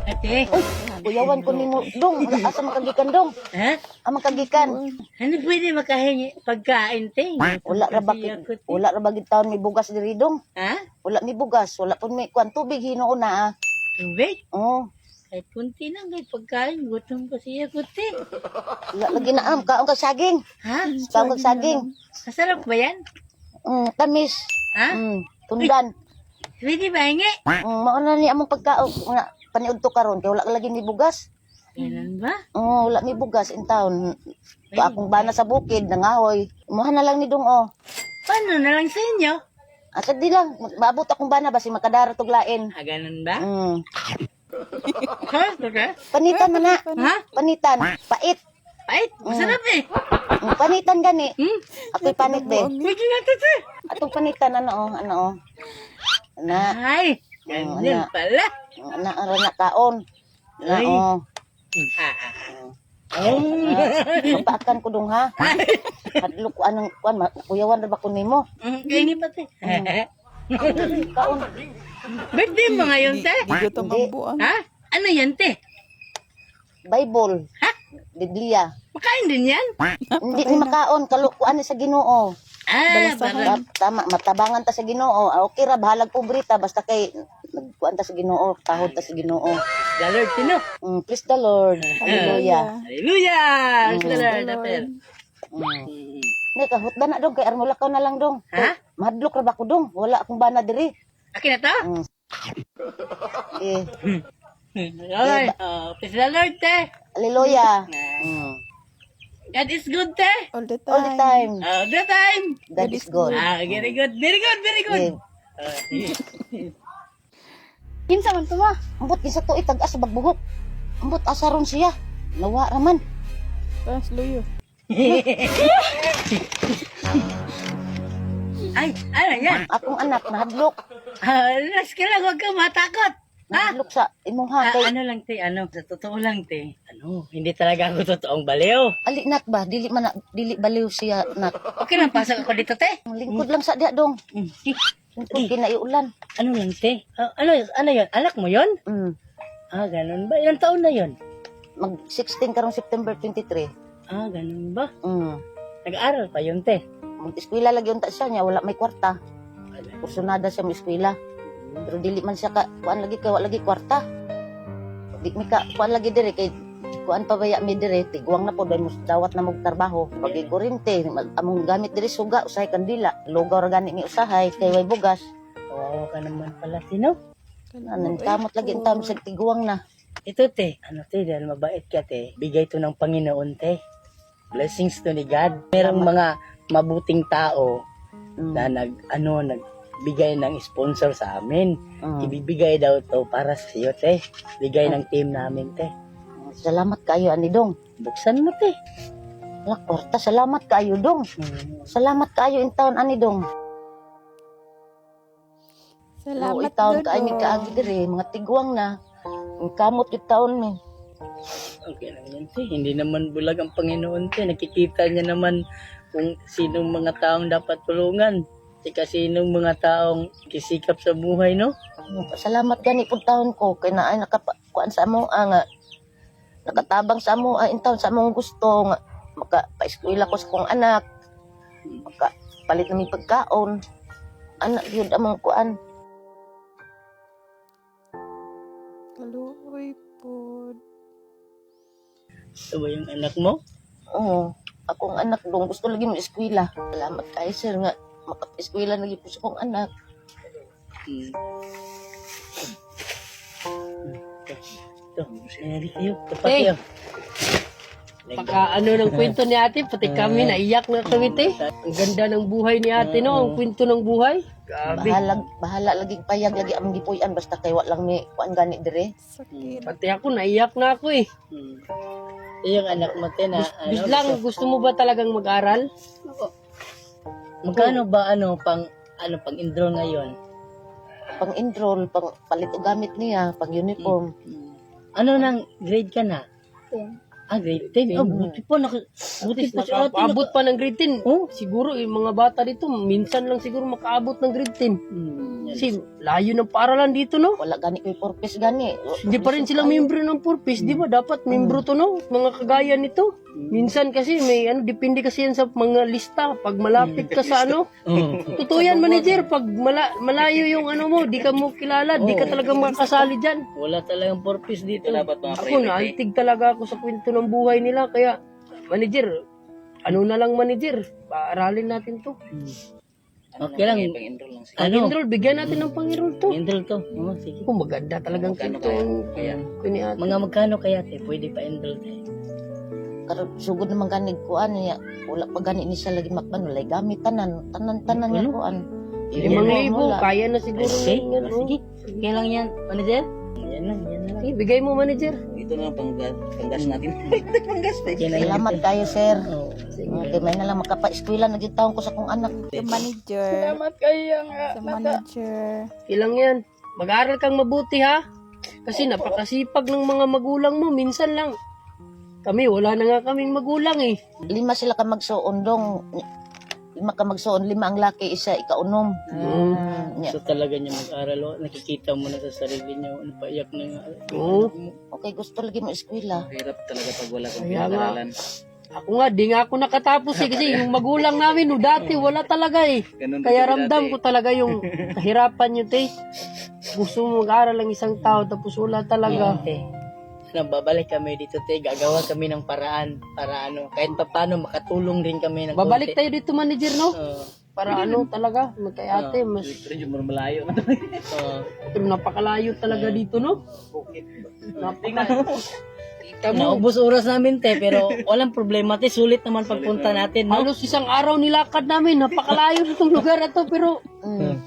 Ate. Kuyawan ko nimo dong, asa makagikan dong? Ha? Makagikan. Ano pwede makahingi pagkain, te? Wala ra bagid taon may bugas diri dong. Ha? Wala mi bugas, wala pud may kwan tubig hinuon na. Tubig? Oh, Kahit kunti lang, kahit pagkain. Gutom pa siya, kunti. wala lagi na kaon kag saging. Ha? Kaon kag saging. Masarap ba yan? Tamis. Ha? Tundan. Pwede ba hingi? Mao na ni among pagkaon nga paniud to karon kay wala lagi ni bugas. Ganun ba? Wala mi bugas in town. To akong bana sa bukid nangahoy. Imuha na lang ni dong Paano na lang sa inyo? Asa di lang maabot akong bana basi makadara tog lain. Ganun ba? Ha? Okay. Panitan man na. Ha? Panitan. Pait. Pait, masarap eh. Panitan gani. Ako'y panit be. Pwede na to, te. Atong panitan ano. Na. Ay, ganyan pala. Na kaon. Na Ay. Paakan ko dong ha. Hadlok ko anong kuan kuyawan ra ba ko nimo? Ganyan ba, te? Kaon. Birthday mo ngayon, te? Hindi. Ha? Ano yan, te? Bible. Ha? Biblia. Makain din yan? Hindi ni makaon kalukuan ni sa Ginoo. Parang... Tama, matabangan ta sa Ginoo. Okay ra bahalag pobrita basta kay nagkuan ta sa Ginoo, tahod ta sa Ginoo. The Lord, tino. Praise the Lord. Hallelujah. Hallelujah! Praise the Lord, Apel. Ne kahutda na dong kay armulakaw na lang dong. Ha? Mahadlok ra ba ko dong? Wala akong bana diri. Akin na to? Eh, Okay. Praise the Lord, te. hallelujah. God is good, te. All the All the time. time. All the time. God is good. Very good, very good, very good. Kinsa man to ma? Ambot kinsa to itag-as sa bagbuhok. Ambot asaron siya. Nawa raman. Tapos luyo. Ay, ano yan? Akong anak nahadlok. Alas ka lang, huwag kang matakot. Ha? Nahadlok sa imong ha kay Ano lang, te, sa totoo lang, te. Hindi talaga ako totoong baliw. ali nat ba dili baliw siya nat. Okay lang, pasok ako dito, te. Lingkod lang sa dia dong. Lingkod kinaiulan. Ano lang, te? Ano yun? Anak mo yun? Ganun ba? Ilang taon na yun? Mag 16 karong September 23. Ganun ba? Mm. Nag-aaral pa yun, te. Mag-eskwela lagi unta siya niya wala may kwarta. Kursunada siya mo eskwela. Pero dili man siya kuan lagi kay wala lagi kwarta. Di mi ka kuan lagi dire kay kuan pa baya mi dire tigwang na po dahil dawat na mog trabaho pagi kurente among gamit dire suga usahay kandila lugaw ra gani mi usahay kay way bugas. Kawawa ka naman pala, sino? Anan kamot lagi unta mi sa tigwang na. Ito, te. Dahil mabait ka, te. Bigay to ng Panginoon, te. Blessings to ni God. Merong mga mabuting tao na nagbigay ng sponsor sa amin. Ibibigay daw to para sa iyo, te. Bigay ng team namin, te. Salamat kayo ani dong. Buksan mo, te. Wala kwarta salamat kayo dong. Salamat kayo in town ani dong. Salamat taon Dodo. ka mi kaagi dire mga tigwang na. Ang kamot yung taon mi. Okay lang yan, te. Hindi naman bulag ang Panginoon, te. Nakikita niya naman kung sinong mga taong dapat tulungan. Tsaka sinong mga taong kisikap sa buhay, no? Salamat gani pud taon ko kay naay nakakuan sa amo nga nakatabang sa amo in town sa among gusto nga maka-eskwela ko sa kong anak. Maka palit na mi pagkaon. Anak gyud among kuan. Kaluoy po. Ito ba yung anak mo? Oo. Akong anak dong gusto lagi mo eskwela. Salamat kay sir nga maka-eskwela na gyud ko sa kong anak. Ito, sinari kayo. Tapat Hey. kayo. Pagka ano ng kwento ni ate, pati kami naiyak na kami te. Ang ganda ng buhay ni ate no, ang kwento ng buhay. Grabe. Bahala lagi payag lagi among gipuy-an basta kay wa lang mi kuan gani dire. Sakit. Pati ako naiyak na ako eh. Yung anak mo, te, na Bislang, gusto mo ba talagang mag-aral? magkano ba pang enroll ngayon? Pang enroll, pang palit og gamit niya, pang uniform. Ano nang grade ka na? Grade 10. Buti po si ate. Abot pa ng grade 10. Siguro yung mga bata dito, minsan lang siguro makaabot ng grade 10. Kasi layo ng paaralan dito, no? Wala gani ko'y purpose gani. Hindi pa rin sila membro ng purpose, di ba? Dapat membro to, no? Mga kagaya nito. Minsan kasi may depende kasi yan sa mga lista. Pag malapit ka sa ano, totoo yan, manager. Pag malayo yung ano mo, di ka mo kilala, di ka talaga makasali dyan. Wala talagang purpose dito. Ako, naantig talaga ako sa kwento ng buhay nila. Kaya, manager, ano na lang manager, paaralin natin to. Okay lang. Pang-enroll, bigyan natin ng pang-enroll to. Enroll to. Oo, sige. Kung maganda talagang kwento ang kuniate. Mga magkano kaya te? Pwede pa enroll te. Karon sugod naman gani kuan niya. Wala pa gani ni siya lagi makban walay gamit tanan niya kuan. 5,000, kaya na siguro. Okay. ng yan, oh. Sige. Okay lang yan, manager. Yan lang. Sige, bigay mo manager. Ito na panggas natin. Panggas te. Salamat kayo sir. Oo. Okay, may na lang makapa-eskwela na gyud taon ko sa kong anak. Sa manager. Salamat kayo Sa manager. Ilang yan. Mag-aaral kang mabuti ha. Kasi napakasipag ng mga magulang mo. Minsan lang. Kami, wala na nga kaming magulang eh. 5 sila ka magsuon dong. 5 ka magsuon, 5 ang laki, isa ikaunom. Nya. So talaga niya mag-aral. Oh. Nakikita mo na sa sarili niyo. Ano pa, iyak na nga. Oo. Okay, gusto lagi mo eskwela. Hirap talaga pag wala kang Kaya nga, ako nga, di nga ako nakatapos eh. Kasi yung magulang namin, no, dati wala talaga eh. Kaya ramdam ko talaga yung kahirapan nyo, te. Gusto mo mag-aral ang isang tao, tapos wala talaga. Te. Babalik kami dito te, gagawa kami ng paraan para ano, kahit pa paano makatulong rin kami ng Babalik tayo dito, manager, no? Oo. Para ano talaga, magkayate, mas malayo. pero napakalayo talaga dito, no? Naubos oras namin te, pero walang problema te, sulit naman pagpunta natin, no? Halos isang araw nilakad namin, napakalayo nitong lugar na to, pero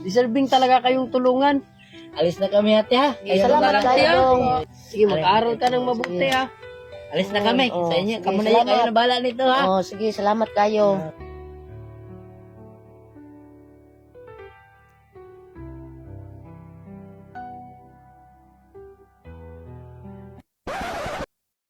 deserving talaga kayong tulungan. Alis na kami ate ha. Kayo Salamat na lang. kayo dong. Sige, mag-aral ka ng mabuti ha. Alis na kami. Oo, Sa inyo, sige, kamu na salamat. kayo na bahala nito ha. Oh, sige, salamat kayo.